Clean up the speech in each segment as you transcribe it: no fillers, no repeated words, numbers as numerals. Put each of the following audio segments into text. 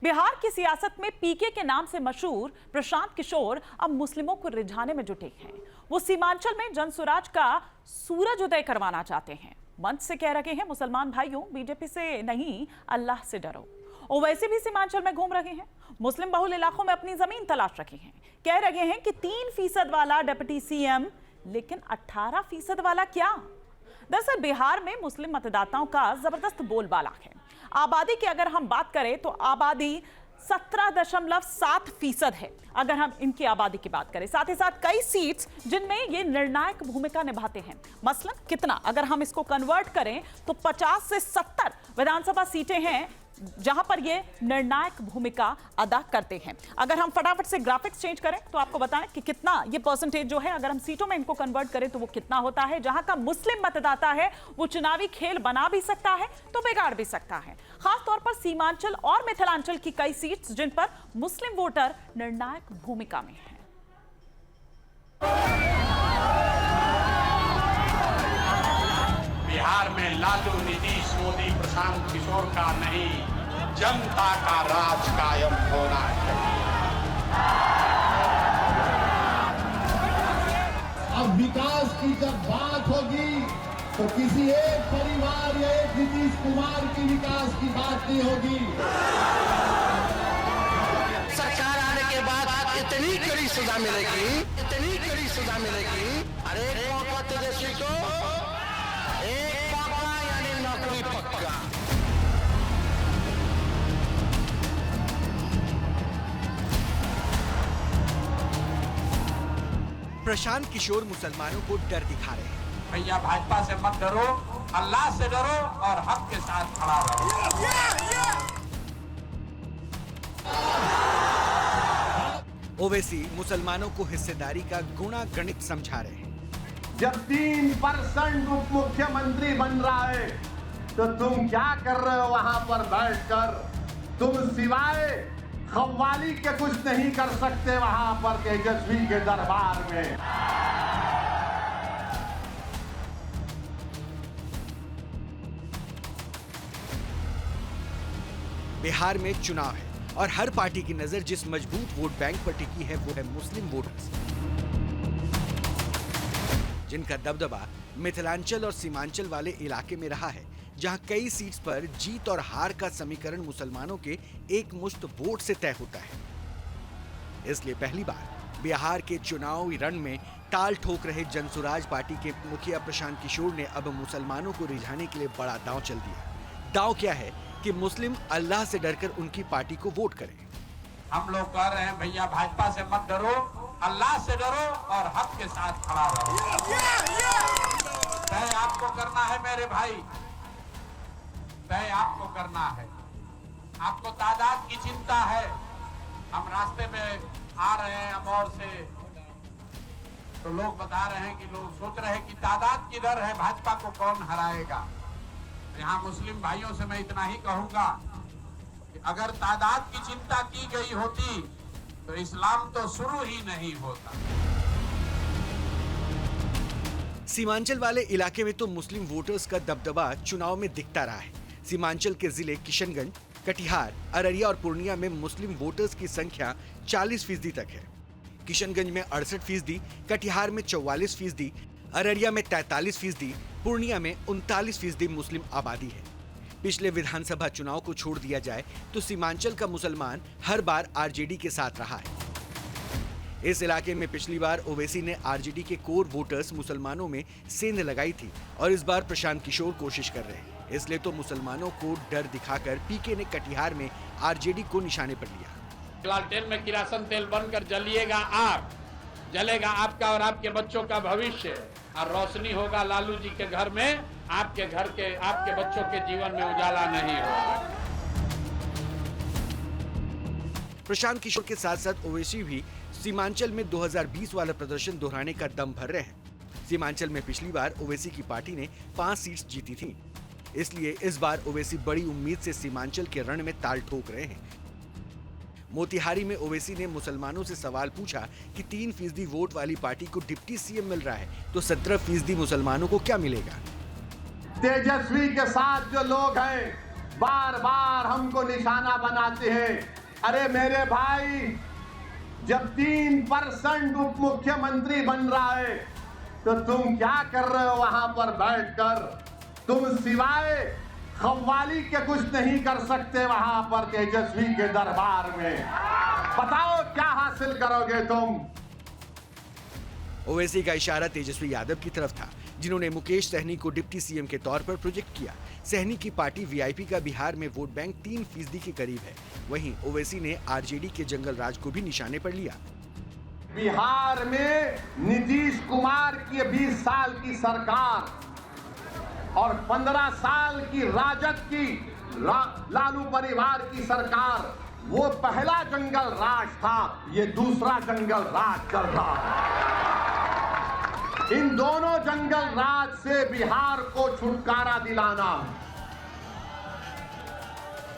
बिहार की सियासत में पीके के नाम से मशहूर प्रशांत किशोर अब मुस्लिमों को रिझाने में जुटे हैं। वो सीमांचल में जनसुराज का सूरज उदय करवाना चाहते हैं। मंच से कह रहे हैं, मुसलमान भाइयों, बीजेपी से नहीं, अल्लाह से डरो। और वैसे भी सीमांचल में घूम रहे हैं, मुस्लिम बहुल इलाकों में अपनी जमीन तलाश रखे हैं। कह रहे हैं कि 3% वाला डिप्टी सीएम, लेकिन 18% वाला क्या? दरअसल बिहार में मुस्लिम मतदाताओं का जबरदस्त बोलबाला है। आबादी की अगर हम बात करें तो आबादी 17.7% है, अगर हम इनकी आबादी की बात करें। साथ ही साथ कई सीट्स जिनमें ये निर्णायक भूमिका निभाते हैं। मसलन कितना, अगर हम इसको कन्वर्ट करें तो 50 से 70 विधानसभा सीटें हैं जहां पर ये निर्णायक भूमिका अदा करते हैं। अगर हम फटाफट से ग्राफिक्स चेंज करें तो आपको बताएं कि कितना ये परसेंटेज जो है, अगर हम सीटों में इनको कन्वर्ट करें तो वो कितना होता है। जहां का मुस्लिम मतदाता है वो चुनावी खेल बना भी सकता है तो बिगाड़ भी सकता है। खासतौर पर सीमांचल और मिथिलांचल की कई सीट्स जिन पर मुस्लिम वोटर निर्णायक भूमिका में है। बिहार में लालू, नीतीश, मोदी, प्रशांत किशोर का नहीं, जनता का राज कायम होना चाहिए। अब विकास की जब बात होगी तो किसी एक परिवार या एक नीतीश कुमार की विकास की बात नहीं होगी। सरकार आने के बाद इतनी कड़ी सजा मिलेगी, इतनी कड़ी सजा मिलेगी। अरे तेजस्वी को एक मौका यानी नौकरी पक्का। प्रशांत किशोर मुसलमानों को डर दिखा रहे हैं। भैया भाजपा से मत डरो, अल्लाह से डरो और हक के साथ खड़ा रहो। ओवैसी मुसलमानों को हिस्सेदारी का गुणा गणित समझा रहे हैं। जब 3% उप मुख्यमंत्री बन रहा है तो तुम क्या कर रहे हो वहां पर बैठकर? तुम सिवाय खव्वाली के कुछ नहीं कर सकते वहां पर तेजस्वी के दरबार में। बिहार में चुनाव है और हर पार्टी की नजर जिस मजबूत वोट बैंक पर टिकी है वो है मुस्लिम वोटर्स, जिनका दबदबा मिथिलांचल और सीमांचल वाले इलाके में रहा है, जहां कई सीट्स पर जीत और हार का समीकरण मुसलमानों के एक मुश्त वोट से तय होता है। इसलिए पहली बार बिहार के चुनावी रण में ताल ठोक रहे जनसुराज पार्टी के मुखिया प्रशांत किशोर ने अब मुसलमानों को रिझाने के लिए बड़ा दांव चल दिया। दांव क्या है कि मुस्लिम अल्लाह से डरकर उनकी पार्टी को वोट करें। हम लोग कह रहे हैं, भैया भाजपा से मत डरो, अल्लाह से डरो और हक के साथ खड़ा रहो। तय आपको करना है मेरे भाई, तय आपको करना है। आपको तादाद की चिंता है। हम रास्ते में आ रहे हैं अमौर से, तो लोग बता रहे हैं कि लोग सोच रहे हैं कि तादाद किधर है, भाजपा को कौन हराएगा। यहाँ मुस्लिम भाइयों से मैं इतना ही कहूंगा कि अगर तादाद की चिंता की गई होती तो इस्लाम तो शुरू ही नहीं होता। सीमांचल वाले इलाके में तो मुस्लिम वोटर्स का दबदबा चुनाव में दिखता रहा है। सीमांचल के जिले किशनगंज, कटिहार, अररिया और पूर्णिया में मुस्लिम वोटर्स की संख्या 40% तक है। किशनगंज में 68%, कटिहार में 44%, अररिया में 43%, पूर्णिया में 39% मुस्लिम आबादी है। पिछले विधानसभा चुनाव को छोड़ दिया जाए तो सीमांचल का मुसलमान हर बार आरजेडी के साथ रहा है। इस इलाके में पिछली बार ओवैसी ने आरजेडी के कोर वोटर्स मुसलमानों में सेंध लगाई थी और इस बार प्रशांत किशोर कोशिश कर रहे हैं। इसलिए तो मुसलमानों को डर दिखाकर पीके ने कटिहार में आरजेडी को निशाने पर लिया। लालटेन में किरासन तेल बनकर जलिएगा आप, जलेगा आपका और आपके बच्चों का भविष्य, और रोशनी होगा लालू जी के घर में, आपके घर के, आपके बच्चों के जीवन में उजाला नहीं होगा। प्रशांत किशोर के साथ साथ ओवैसी भी सीमांचल में 2020 वाला प्रदर्शन दोहराने का दम भर रहे हैं। सीमांचल में पिछली बार ओवैसी की पार्टी ने 5 सीट्स जीती थी, इसलिए इस बार ओवैसी बड़ी उम्मीद से सीमांचल के रण में ताल ठोक रहे हैं। मोतिहारी में ओवैसी ने मुसलमानों से सवाल पूछा कि 3% वोट वाली पार्टी को डिप्टी सीएम मिल रहा है तो 17% मुसलमानों को क्या मिलेगा। तेजस्वी के साथ जो लोग हैं बार बार हमको निशाना बनाते हैं। अरे मेरे भाई, जब 3% उप मुख्यमंत्री बन रहा है तो तुम क्या कर रहे हो वहां पर बैठकर? तुम सिवाय खव्वाली के कुछ नहीं कर सकते वहां पर तेजस्वी के दरबार में। बताओ क्या हासिल करोगे तुम? ओवैसी का इशारा तेजस्वी यादव की तरफ था, जिन्होंने मुकेश सहनी को डिप्टी सीएम के तौर पर प्रोजेक्ट किया। सहनी की पार्टी वीआईपी का बिहार में वोट बैंक 3% के करीब है। वहीं ओवैसी ने आरजेडी के जंगल राज को भी निशाने पर लिया। बिहार में नीतीश कुमार की 20 साल की सरकार और 15 साल की राजद की लालू परिवार की सरकार, वो पहला जंगल राज था, ये दूसरा जंगल राज चल रहा है। इन दोनों जंगल राज से बिहार को छुटकारा दिलाना।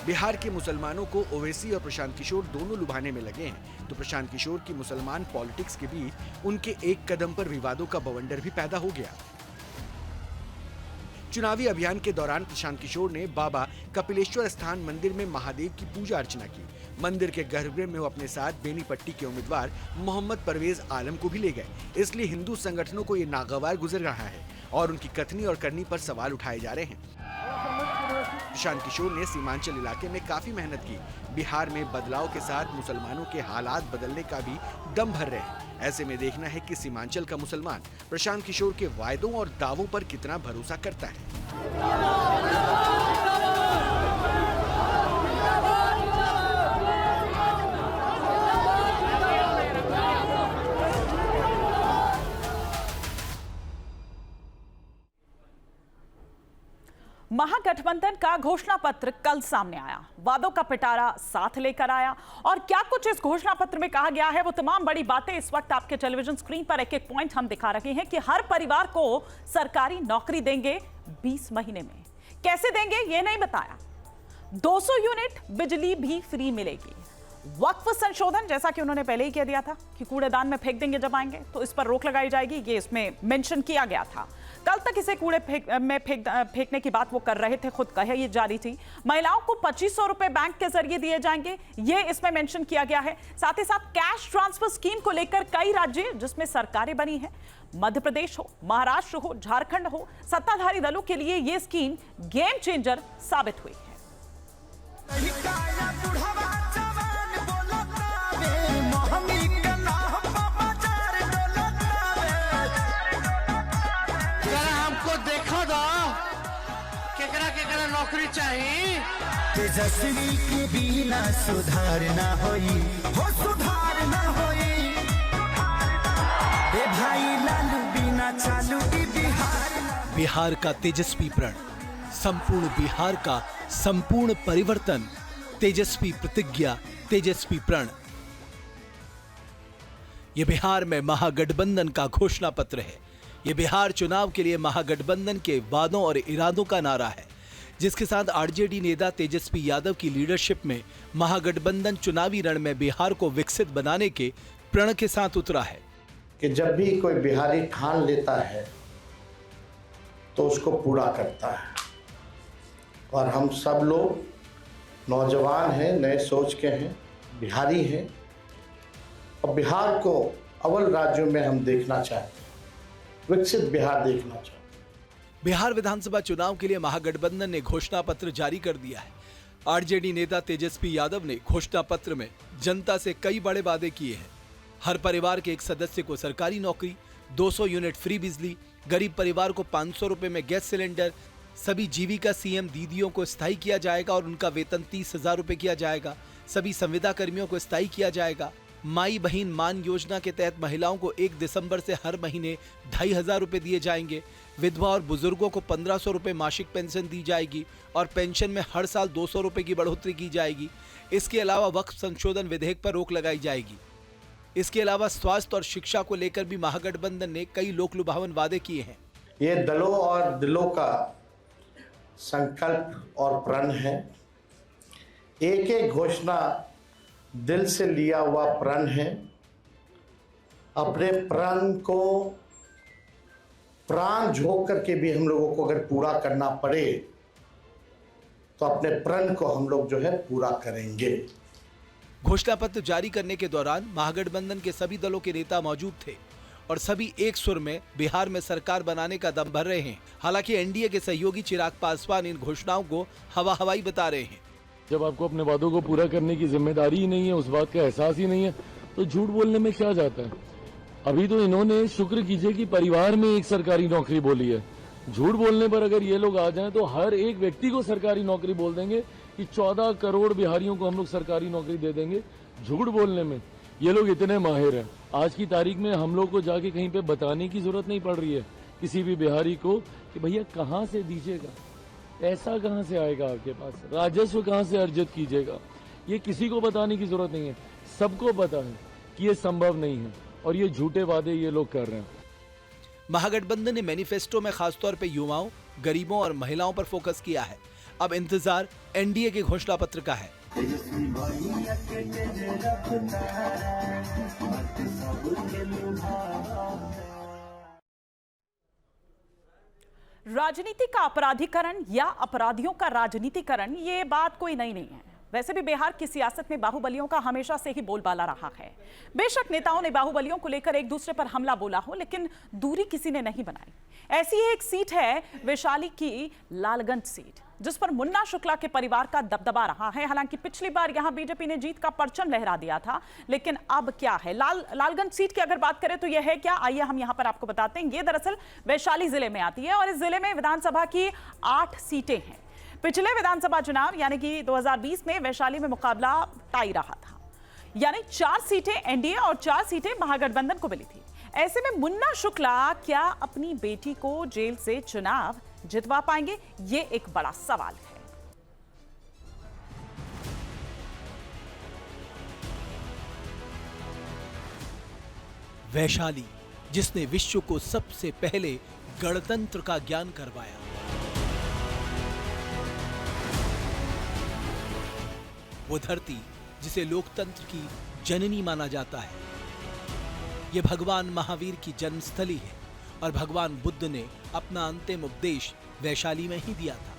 बिहार के मुसलमानों को ओवैसी और प्रशांत किशोर दोनों लुभाने में लगे हैं, तो प्रशांत किशोर की मुसलमान पॉलिटिक्स के बीच उनके एक कदम पर विवादों का बवंडर भी पैदा हो गया। चुनावी अभियान के दौरान प्रशांत किशोर ने बाबा कपिलेश्वर स्थान मंदिर में महादेव की पूजा अर्चना की। मंदिर के गर्भगृह में वो अपने साथ बेनीपट्टी के उम्मीदवार मोहम्मद परवेज आलम को भी ले गए। इसलिए हिंदू संगठनों को ये नागवार गुजर रहा है और उनकी कथनी और करनी पर सवाल उठाए जा रहे हैं। प्रशांत किशोर ने सीमांचल इलाके में काफी मेहनत की। बिहार में बदलाव के साथ मुसलमानों के हालात बदलने का भी दम भर रहे हैं। ऐसे में देखना है कि सीमांचल का मुसलमान प्रशांत किशोर के वायदों और दावों पर कितना भरोसा करता है। महागठबंधन का घोषणा पत्र कल सामने आया। वादों का पिटारा साथ लेकर आया और क्या कुछ इस घोषणा पत्र में कहा गया है, वो तमाम बड़ी बातें इस वक्त आपके टेलीविजन स्क्रीन पर एक एक पॉइंट हम दिखा रहे हैं कि हर परिवार को सरकारी नौकरी देंगे 20 महीने में। कैसे देंगे ये नहीं बताया। 200 यूनिट बिजली भी फ्री मिलेगी। वक्फ संशोधन, जैसा कि उन्होंने पहले ही कह दिया था कि कूड़ेदान में फेंक देंगे जब आएंगे तो इस पर रोक लगाई जाएगी, ये इसमें मेंशन किया गया था। कल तक इसे कूड़े में फेंकने की बात वो कर रहे थे, खुद कहे ये जारी थी। महिलाओं को 2500 रुपए बैंक के जरिए दिए जाएंगे, ये इसमें मेंशन किया गया है। साथ ही साथ कैश ट्रांसफर स्कीम को लेकर कई राज्य जिसमें सरकारें बनी हैं, मध्य प्रदेश हो, महाराष्ट्र हो, झारखंड हो, सत्ताधारी दलों के लिए ये स्कीम गेम चेंजर साबित हुई है। नौकरी चाहिए। तेजस्वी के बिना सुधार ना होई, हो सुधार ना होई। ए भाई लालू बिना चालू की बिहार। बिहार का तेजस्वी प्रण, संपूर्ण बिहार का संपूर्ण परिवर्तन। तेजस्वी प्रतिज्ञा, तेजस्वी प्रण। ये बिहार में महागठबंधन का घोषणा पत्र है। ये बिहार चुनाव के लिए महागठबंधन के वादों और इरादों का नारा है, जिसके साथ आरजेडी नेता तेजस्वी यादव की लीडरशिप में महागठबंधन चुनावी रण में बिहार को विकसित बनाने के प्रण के साथ उतरा है। कि जब भी कोई बिहारी ठान लेता है तो उसको पूरा करता है, और हम सब लोग नौजवान हैं, नए सोच के हैं, बिहारी हैं, और बिहार को अव्वल राज्यों में हम देखना चाहते हैं, विकसित बिहार देखना चाहते हैं। बिहार विधानसभा चुनाव के लिए महागठबंधन ने घोषणा पत्र जारी कर दिया है। आरजेडी नेता तेजस्वी यादव ने घोषणा पत्र में जनता से कई बड़े वादे किए हैं। हर परिवार के एक सदस्य को सरकारी नौकरी, 200 यूनिट फ्री बिजली, गरीब परिवार को 500 रुपए में गैस सिलेंडर, सभी जीविका सीएम दीदियों को स्थायी किया जाएगा और उनका वेतन 30,000 रुपए किया जाएगा। सभी संविदा कर्मियों को स्थायी किया जाएगा। माई बहन मान योजना के तहत महिलाओं को 1 दिसंबर से हर महीने 2,500 रुपए दिए जाएंगे। विधवा और बुजुर्गों को 1,500 रुपए मासिक पेंशन दी जाएगी और पेंशन में हर साल 200 रुपए की बढ़ोतरी की जाएगी। इसके अलावा वक्फ संशोधन विधेयक पर रोक लगाई जाएगी। इसके अलावा स्वास्थ्य और शिक्षा को लेकर भी महागठबंधन ने कई लोक लुभावन वादे किए हैं। ये दलों और दिलों का संकल्प और प्रण है। एक एक घोषणा दिल से लिया हुआ प्रण है। अपने प्रण को प्राण झोंक करके भी हम लोगों को अगर पूरा करना पड़े तो अपने प्रण को हम लोग जो है पूरा करेंगे। घोषणा पत्र जारी करने के दौरान महागठबंधन के सभी दलों के नेता मौजूद थे और सभी एक सुर में बिहार में सरकार बनाने का दम भर रहे हैं। हालांकि एनडीए के सहयोगी चिराग पासवान इन घोषणाओं को हवाई बता रहे हैं। जब आपको अपने वादों को पूरा करने की जिम्मेदारी ही नहीं है, उस बात का एहसास ही नहीं है, तो झूठ बोलने में क्या जाता है। अभी तो इन्होंने शुक्र कीजिए कि परिवार में एक सरकारी नौकरी बोली है। झूठ बोलने पर अगर ये लोग आ जाएं तो हर एक व्यक्ति को सरकारी नौकरी बोल देंगे कि 14 करोड़ बिहारियों को हम लोग सरकारी नौकरी दे देंगे। झूठ बोलने में ये लोग इतने माहिर हैं। आज की तारीख में हम लोग को जाके कहीं पे बताने की जरूरत नहीं पड़ रही है किसी भी बिहारी को कि भैया कहाँ से दीजिएगा, पैसा कहाँ से आएगा, आपके पास राजस्व कहाँ से अर्जित कीजिएगा। ये किसी को बताने की जरूरत नहीं है, सबको पता है कि ये संभव नहीं है और ये झूठे वादे ये लोग कर रहे हैं। महागठबंधन ने मैनिफेस्टो में खासतौर पर युवाओं, गरीबों और महिलाओं पर फोकस किया है। अब इंतजार एनडीए के घोषणा पत्र का है। राजनीति का अपराधीकरण या अपराधियों का राजनीतिकरण, ये बात कोई नई नहीं है। वैसे भी बिहार की सियासत में बाहुबलियों का हमेशा से ही बोलबाला रहा है। बेशक नेताओं ने बाहुबलियों को लेकर एक दूसरे पर हमला बोला हो, लेकिन दूरी किसी ने नहीं बनाई। ऐसी ही एक सीट है वैशाली की लालगंज सीट, जिस पर मुन्ना शुक्ला के परिवार का दबदबा रहा है। हालांकि पिछली बार यहां बीजेपी ने जीत का परचम लहरा दिया था, लेकिन अब क्या है? लालगंज सीट की अगर बात करें तो यह है क्या, आइए हम यहां पर आपको बताते हैं। ये दरअसल वैशाली जिले में आती है और इस जिले में विधानसभा की 8 सीटें हैं। पिछले विधानसभा चुनाव यानी कि 2020 में वैशाली में मुकाबला टाई रहा था, यानी 4 सीटें एनडीए और 4 सीटें महागठबंधन को मिली थी। ऐसे में मुन्ना शुक्ला क्या अपनी बेटी को जेल से चुनाव जितवा पाएंगे? ये एक बड़ा सवाल है। वैशाली, जिसने विश्व को सबसे पहले गणतंत्र का ज्ञान करवाया, वो धरती जिसे लोकतंत्र की जननी माना जाता है, ये भगवान महावीर की जन्मस्थली है और भगवान बुद्ध ने अपना अंतिम उपदेश वैशाली में ही दिया था।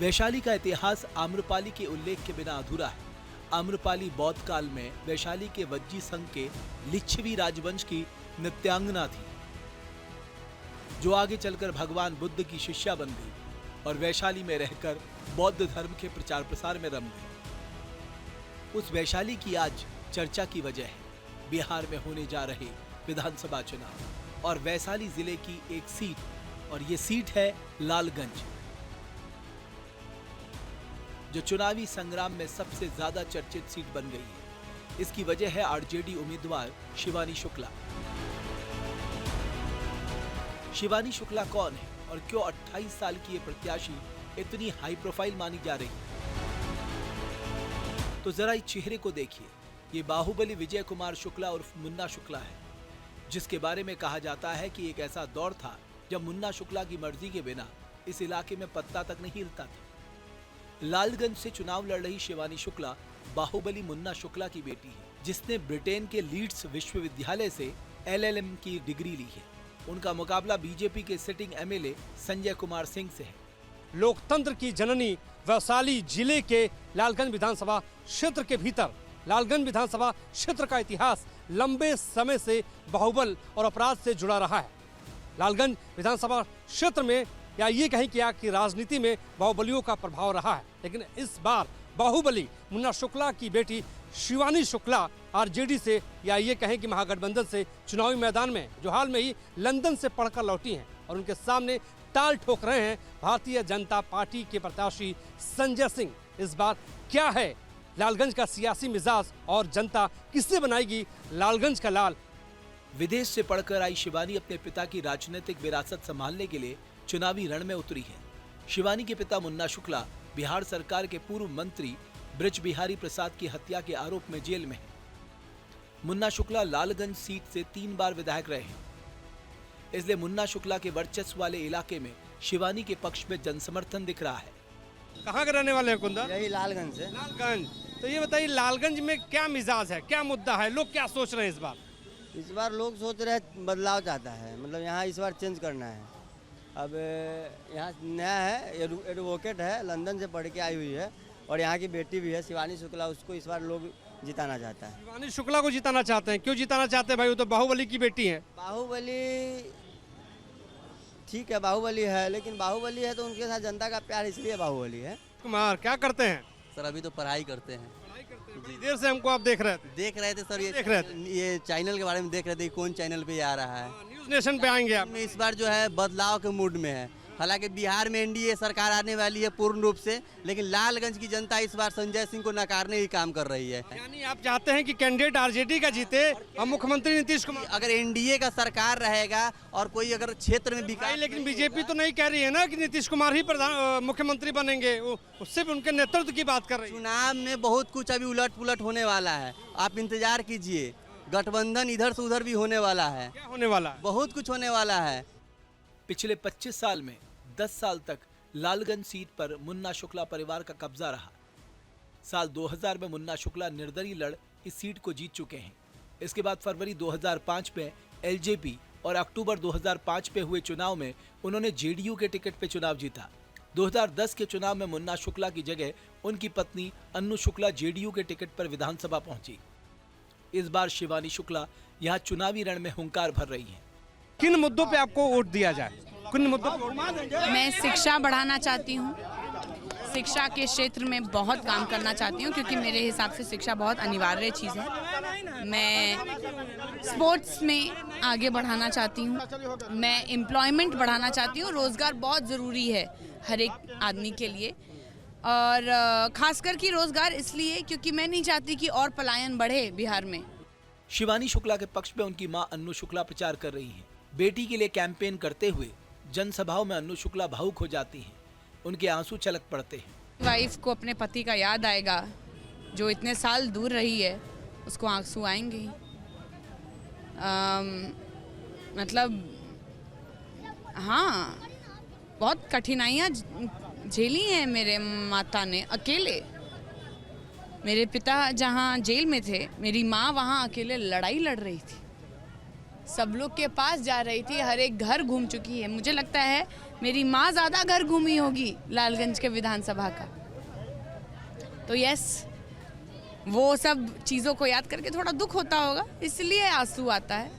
वैशाली का इतिहास आम्रपाली के उल्लेख के बिना अधूरा है। आम्रपाली बौद्ध काल में वैशाली के वज्जी संघ के लिच्छवी राजवंश की नित्यांगना थी, जो आगे चलकर भगवान बुद्ध की शिष्या बन गई और वैशाली में रहकर बौद्ध धर्म के प्रचार प्रसार में रम गई। उस वैशाली की आज चर्चा की वजह है बिहार में होने जा रहे विधानसभा चुनाव और वैशाली जिले की एक सीट, और ये सीट है लालगंज, जो चुनावी संग्राम में सबसे ज्यादा चर्चित सीट बन गई है। इसकी वजह है आरजेडी उम्मीदवार शिवानी शुक्ला। शिवानी शुक्ला कौन है और क्यों 28 साल की ये प्रत्याशी इतनी हाई प्रोफाइल मानी जा रही है? तो जरा इस चेहरे को देखिए। ये बाहुबली विजय कुमार शुक्ला उर्फ मुन्ना शुक्ला है, जिसके बारे में कहा जाता है कि एक ऐसा दौर था जब मुन्ना शुक्ला की मर्जी के बिना इस इलाके में पत्ता तक नहीं हिलता था। लालगंज से चुनाव लड़ रही शिवानी शुक्ला बाहुबली मुन्ना शुक्ला की बेटी है, जिसने ब्रिटेन के लीड्स विश्वविद्यालय से LLM की डिग्री ली है। उनका मुकाबला बीजेपी के सिटिंग एमएलए संजय कुमार सिंह से है। लोकतंत्र की जननी वैशाली जिले के लालगंज विधानसभा क्षेत्र के भीतर, लालगंज विधानसभा क्षेत्र का इतिहास लंबे समय से बाहुबल और अपराध से जुड़ा रहा है। लालगंज विधानसभा क्षेत्र में या ये कहीं क्या कि राजनीति में बाहुबलियों का प्रभाव रहा है, लेकिन इस बार बाहुबली मुन्ना शुक्ला की बेटी शिवानी शुक्ला आरजेडी से या ये कहें कि महागठबंधन से चुनावी मैदान में, जो हाल में ही लंदन से पढ़कर लौटी हैं और उनके सामने ताल ठोक रहे हैं भारतीय जनता पार्टी के प्रत्याशी संजय सिंह। इस बार क्या है लालगंज का सियासी मिजाज और जनता किससे बनाएगी लालगंज का लाल? विदेश से पढ़कर आई शिवानी अपने पिता की राजनीतिक विरासत संभालने के लिए चुनावी रण में उतरी है। शिवानी के पिता मुन्ना शुक्ला बिहार सरकार के पूर्व मंत्री ब्रिज बिहारी प्रसाद की हत्या के आरोप में जेल में है। मुन्ना शुक्ला लालगंज सीट से 3 बार विधायक रहे हैं, इसलिए मुन्ना शुक्ला के वर्चस्व वाले इलाके में शिवानी के पक्ष में जनसमर्थन दिख रहा है। कहाँ के रहने वाले हैं कुंदन? यही लालगंज से। लालगंज। तो ये बताइए लालगंज में क्या मिजाज है, क्या मुद्दा है, लोग क्या सोच रहे हैं इस बार? इस बार लोग सोच रहे हैं बदलाव चाहता है, मतलब यहाँ इस बार चेंज करना है। अब यहाँ नया है, एडवोकेट है, लंदन से पढ़ के आई हुई है और यहाँ की बेटी भी है शिवानी शुक्ला, उसको इस बार लोग जिताना चाहता है। शिवानी शुक्ला को जिताना चाहते हैं, क्यों जिताना चाहते हैं भाई? वो तो बाहुबली की बेटी है। बाहुबली ठीक है, बाहुबली है, लेकिन बाहुबली है तो उनके साथ जनता का प्यार इसलिए बाहुबली है। कुमार क्या करते हैं? सर अभी तो पढ़ाई करते हैं। बड़ी देर से हमको आप देख रहे थे सर, ये चैनल के बारे में देख रहे थे, कौन चैनल पे आ रहा है। न्यूज़ नेशन पे आएंगे आप? इस बार जो है बदलाव के मूड में है। हालांकि बिहार में एनडीए सरकार आने वाली है पूर्ण रूप से, लेकिन लालगंज की जनता इस बार संजय सिंह को नकारने की काम कर रही है। यानी आप चाहते हैं कि कैंडिडेट आरजेडी का जीते और मुख्यमंत्री नीतीश कुमार? अगर एनडीए का सरकार रहेगा और कोई अगर क्षेत्र में विकास, लेकिन बीजेपी तो नहीं कह रही है ना कि नीतीश कुमार ही मुख्यमंत्री बनेंगे, उससे भी उनके नेतृत्व की बात कर रही है। चुनाव में बहुत कुछ अभी उलट पुलट होने वाला है, आप इंतजार कीजिए। गठबंधन इधर से उधर भी होने वाला है। क्या होने वाला है? बहुत कुछ होने वाला है। पिछले 25 साल में 10 साल तक लालगंज सीट पर मुन्ना शुक्ला परिवार का कब्जा रहा। साल 2000 में मुन्ना शुक्ला निर्दलीय लड़ इस सीट को जीत चुके हैं। इसके बाद फरवरी 2005 में एलजेपी और अक्टूबर 2005 पे हुए चुनाव में उन्होंने जेडीयू के टिकट पे चुनाव जीता। 2010 के चुनाव में मुन्ना शुक्ला की जगह उनकी पत्नी अन्नू शुक्ला जेडीयू के टिकट पर विधानसभा पहुंची। इस बार शिवानी शुक्ला यहाँ चुनावी रण में हुंकार भर रही हैं। किन मुद्दों पे आपको वोट दिया जाए? किन मुद्दों पे? मैं शिक्षा बढ़ाना चाहती हूँ, शिक्षा के क्षेत्र में बहुत काम करना चाहती हूँ, क्योंकि मेरे हिसाब से शिक्षा बहुत अनिवार्य चीज़ है। मैं स्पोर्ट्स में आगे बढ़ाना चाहती हूँ, मैं एम्प्लॉयमेंट बढ़ाना चाहती हूँ। रोज़गार बहुत ज़रूरी है हर एक आदमी के लिए, और खासकर कि रोज़गार इसलिए क्योंकि मैं नहीं चाहती कि और पलायन बढ़े बिहार में। शिवानी शुक्ला के पक्ष में उनकी मां अन्नू शुक्ला प्रचार कर रही हैं। बेटी के लिए कैंपेन करते हुए जनसभाओं में अन्नू शुक्ला भावुक हो जाती हैं, उनके आंसू छलक पड़ते हैं। वाइफ को अपने पति का याद आएगा, जो इतने साल दूर रही है, उसको आंसू आएंगे ही। मतलब हाँ, बहुत कठिनाइयाँ झेली हैं मेरे माता ने अकेले। मेरे पिता जहाँ जेल में थे, मेरी माँ वहाँ अकेले लड़ाई लड़ रही थी, सब लोग के पास जा रही थी, हर एक घर घूम चुकी है। मुझे लगता है मेरी माँ ज़्यादा घर घूमी होगी लालगंज के विधानसभा का। तो यस, वो सब चीज़ों को याद करके थोड़ा दुख होता होगा, इसलिए आंसू आता है।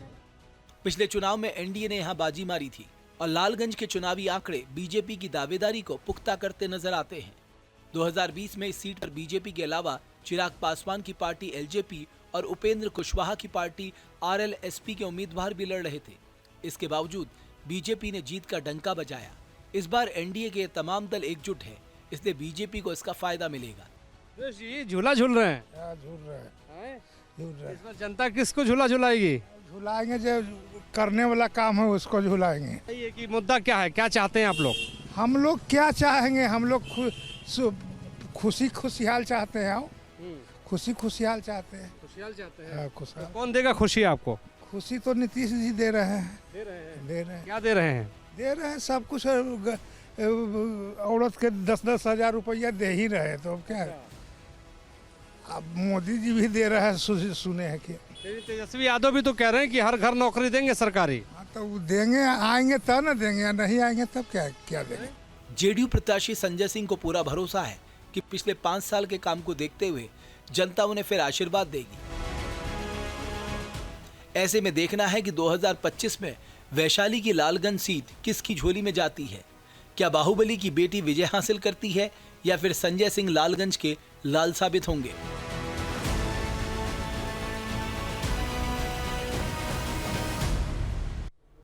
पिछले चुनाव में एनडीए ने यहाँ बाजी मारी थी और लालगंज के चुनावी आंकड़े बीजेपी की दावेदारी को पुख्ता करते नजर आते हैं। 2020 में इस सीट पर बीजेपी के अलावा चिराग पासवान की पार्टी एलजेपी और उपेंद्र कुशवाहा की पार्टी आरएलएसपी के उम्मीदवार भी लड़ रहे थे। इसके बावजूद बीजेपी ने जीत का डंका बजाया। इस बार एनडीए के तमाम दल एकजुट हैं, इसलिए बीजेपी को इसका फायदा मिलेगा। जी झूला झूल रहे हैं? झूल रहे हैं। इस बार जनता किसको झूला झुलाएगी? झुलाएंगे जो करने वाला काम है उसको झुलाएंगे। ये कि मुद्दा क्या है, क्या चाहते हैं आप लोग? हम लोग क्या चाहेंगे, हम लोग खुशी खुशहाल चाहते हैं। खुशी खुशहाल चाहते हैं। खुशहाल चाहते हैं। खुशहाल। तो कौन देगा खुशी आपको? खुशी तो नीतीश जी दे रहे हैं। दे रहे हैं। दे रहे हैं। क्या दे रहे हैं? दे रहे हैं सब कुछ। औरत के 10-10 हजार रुपया दे ही रहे, तो अब क्या है। अब मोदी जी भी दे रहे हैं, सुने हैं कि। तेजस्वी यादव भी तो कह रहे हैं कि हर घर नौकरी देंगे सरकारी। तो देंगे, आएंगे तब ना देंगे, नहीं आएंगे तब क्या देंगे। जेडीयू प्रत्याशी संजय सिंह को पूरा भरोसा है कि पिछले 5 साल के काम को देखते हुए जनता उन्हें फिर आशीर्वाद देगी। ऐसे में देखना है कि 2025 में वैशाली की लालगंज सीट किसकी झोली में जाती है। क्या बाहुबली की बेटी विजय हासिल करती है या फिर संजय सिंह लालगंज के लाल साबित होंगे?